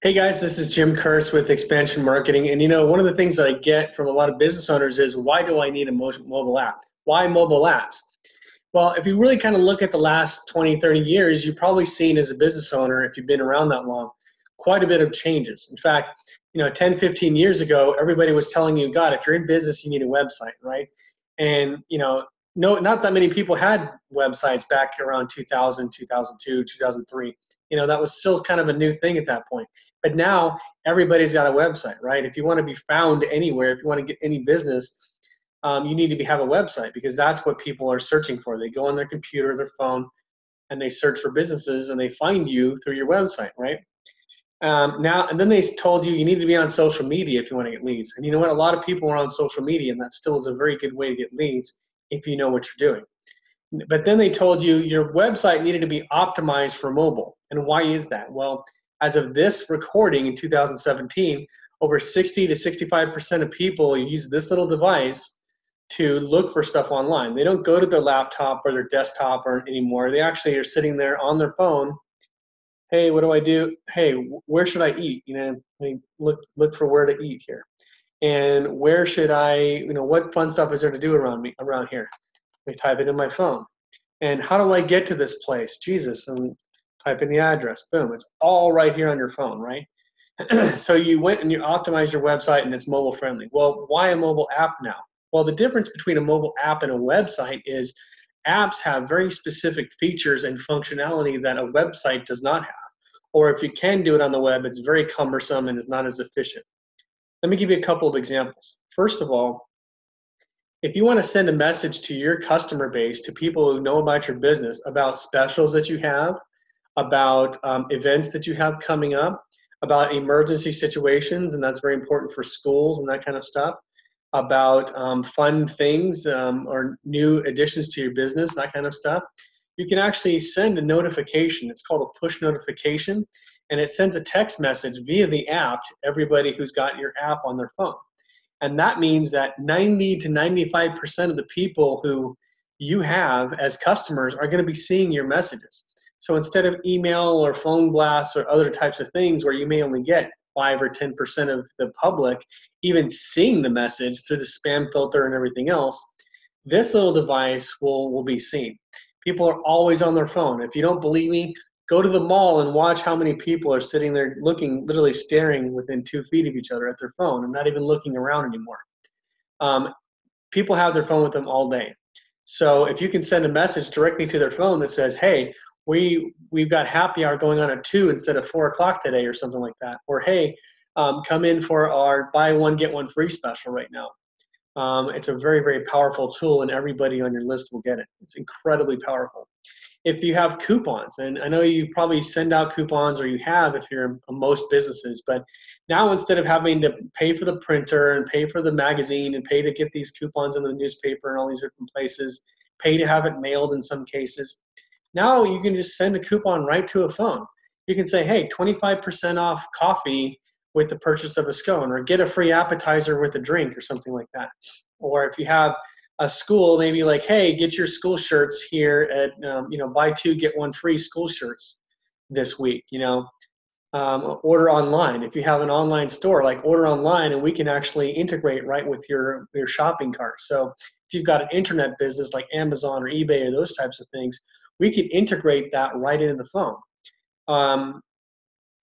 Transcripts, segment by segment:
Hey guys, this is Jim Curse with Expansion Marketing. And one of the things that I get from a lot of business owners is, why do I need a mobile app? Why mobile apps? Well, if you really kind of look at the last 20, 30 years, you've probably seen as a business owner, if you've been around that long, quite a bit of changes. In fact, 10, 15 years ago, everybody was telling you, God, if you're in business, you need a website, right? And, no, not that many people had websites back around 2000, 2002, 2003. That was still kind of a new thing at that point. But now everybody's got a website, right? If you want to be found anywhere, if you want to get any business, you need to have a website, because that's what people are searching for. They go on their computer, their phone, and they search for businesses, and they find you through your website, right? Now, and then they told you need to be on social media if you want to get leads. And you know what? A lot of people are on social media, and that still is a very good way to get leads if you know what you're doing. But then they told you your website needed to be optimized for mobile. And why is that? Well, as of this recording in 2017, over 60 to 65% of people use this little device to look for stuff online. They don't go to their laptop or their desktop or anymore. They actually are sitting there on their phone. Hey, what do I do? Hey, where should I eat? Look for where to eat here. And where should what fun stuff is there to do around here? I type it in my phone. And how do I get to this place? Jesus, and type in the address. Boom, it's all right here on your phone, right? So you went and you optimized your website and it's mobile friendly. Well, why a mobile app now? Well, the difference between a mobile app and a website is apps have very specific features and functionality that a website does not have. Or if you can do it on the web, it's very cumbersome and is not as efficient. Let me give you a couple of examples. First of all, if you want to send a message to your customer base, to people who know about your business, about specials that you have, about events that you have coming up, about emergency situations, and that's very important for schools and that kind of stuff, about fun things or new additions to your business, that kind of stuff, you can actually send a notification. It's called a push notification, and it sends a text message via the app to everybody who's got your app on their phone. And that means that 90 to 95% of the people who you have as customers are going to be seeing your messages. So instead of email or phone blasts or other types of things where you may only get 5 or 10% of the public even seeing the message through the spam filter and everything else, this little device will be seen. People are always on their phone. If you don't believe me, go to the mall and watch how many people are sitting there looking, literally staring within 2 feet of each other at their phone and not even looking around anymore. People have their phone with them all day. So if you can send a message directly to their phone that says, hey, we've got happy hour going on at 2 instead of 4 o'clock today, or something like that. Or, hey, come in for our buy one, get one free special right now. It's a very, very powerful tool, and everybody on your list will get it. It's incredibly powerful. If you have coupons, and I know you probably send out coupons, or you have if you're in most businesses, but now instead of having to pay for the printer and pay for the magazine and pay to get these coupons in the newspaper and all these different places, pay to have it mailed in some cases, now you can just send a coupon right to a phone. You can say, hey, 25% off coffee with the purchase of a scone, or get a free appetizer with a drink, or something like that. Or if you have a school, maybe like, hey, get your school shirts here at, buy 2, get 1 free school shirts this week, order online. If you have an online store, like order online, and we can actually integrate right with your shopping cart. So if you've got an internet business like Amazon or eBay or those types of things, we can integrate that right into the phone.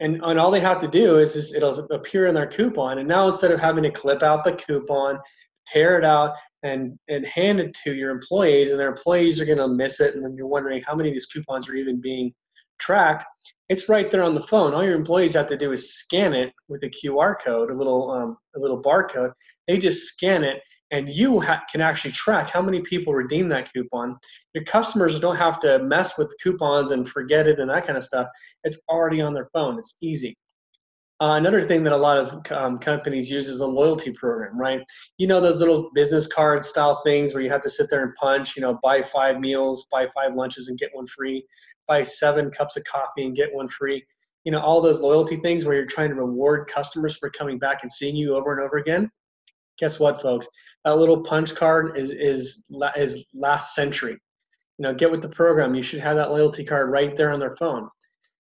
And all they have to do is it'll appear in their coupon. And now instead of having to clip out the coupon, tear it out, and hand it to your employees, and their employees are going to miss it, and then you're wondering how many of these coupons are even being tracked, it's right there on the phone. All your employees have to do is scan it with a QR code, a little barcode. They just scan it, and you can actually track how many people redeem that coupon. Your customers don't have to mess with coupons and forget it and that kind of stuff. It's already on their phone. It's easy. Another thing that a lot of companies use is a loyalty program, right? Those little business card style things where you have to sit there and punch, buy 5 meals, buy 5 lunches and get 1 free, buy 7 cups of coffee and get 1 free. All those loyalty things where you're trying to reward customers for coming back and seeing you over and over again. Guess what, folks? That little punch card is last century. Get with the program. You should have that loyalty card right there on their phone.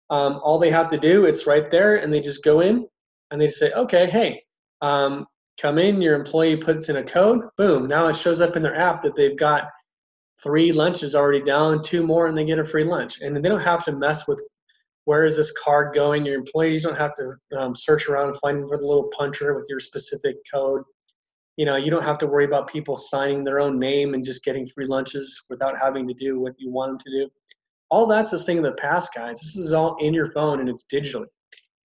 All they have to do, it's right there, and they just go in and they say, okay, hey, come in, your employee puts in a code, boom, now it shows up in their app that they've got 3 lunches already down, 2 more, and they get a free lunch. And they don't have to mess with where is this card going. Your employees don't have to search around and find for the little puncher with your specific code. You know, you don't have to worry about people signing their own name and just getting free lunches without having to do what you want them to do. All that's this thing of the past, guys. This is all in your phone and it's digitally.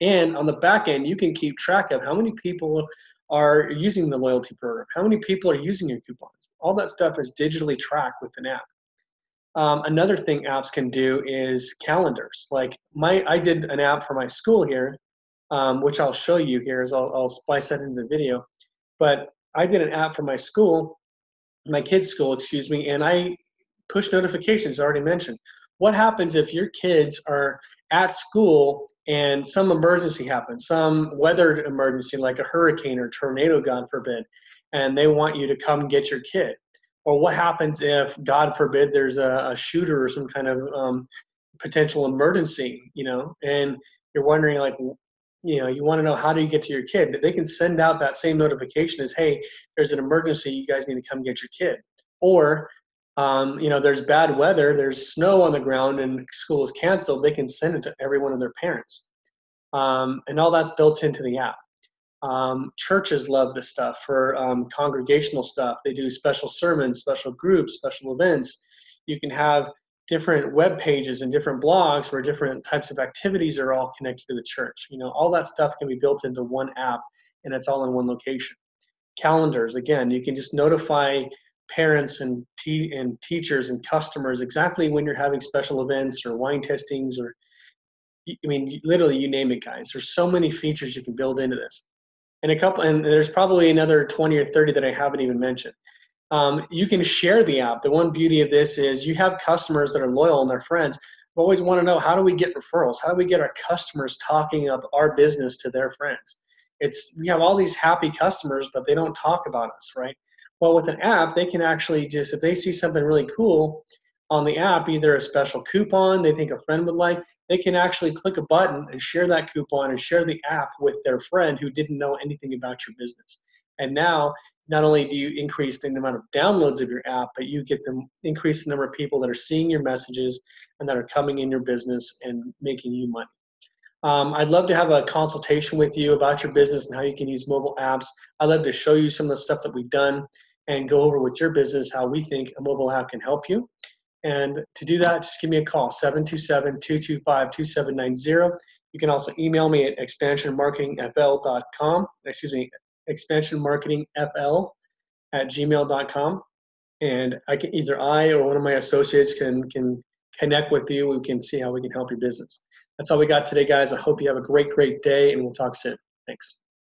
And on the back end, you can keep track of how many people are using the loyalty program, how many people are using your coupons. All that stuff is digitally tracked with an app. Another thing apps can do is calendars. Like I did an app for my school here, which I'll show you here as I'll splice that into the video. But I did an app for my school, my kids' school, excuse me, and I push notifications, already mentioned. What happens if your kids are at school and some emergency happens, some weather emergency like a hurricane or tornado, God forbid, and they want you to come get your kid? Or what happens if, God forbid, there's a shooter or some kind of potential emergency, you know, and you're wondering, like, you know, you want to know how do you get to your kid? They can send out that same notification as, hey, there's an emergency, you guys need to come get your kid. Or, you know, there's bad weather, there's snow on the ground and school is canceled, they can send it to every one of their parents. And all that's built into the app. Churches love this stuff for congregational stuff. They do special sermons, special groups, special events. You can have different web pages and different blogs where different types of activities are all connected to the church. You know, all that stuff can be built into one app and it's all in one location. Calendars, again, you can just notify parents and teachers and customers exactly when you're having special events or wine testings, or I mean, literally you name it, guys. There's so many features you can build into this. And there's probably another 20 or 30 that I haven't even mentioned. You can share the app. The one beauty of this is you have customers that are loyal and they're friends, but always want to know, how do we get referrals? How do we get our customers talking up our business to their friends? We have all these happy customers, but they don't talk about us, right? Well, with an app, they can actually just, if they see something really cool on the app, either a special coupon they think a friend would like, they can actually click a button and share that coupon and share the app with their friend who didn't know anything about your business. And now, not only do you increase the amount of downloads of your app, but you get them increase the number of people that are seeing your messages and that are coming in your business and making you money. I'd love to have a consultation with you about your business and how you can use mobile apps. I'd love to show you some of the stuff that we've done and go over with your business how we think a mobile app can help you. And to do that, just give me a call, 727-225-2790. You can also email me at expansionmarketingfl.com, expansionmarketingfl@gmail.com. And either I or one of my associates can connect with you. We can see how we can help your business. That's all we got today, guys. I hope you have a great day, and we'll talk soon. Thanks.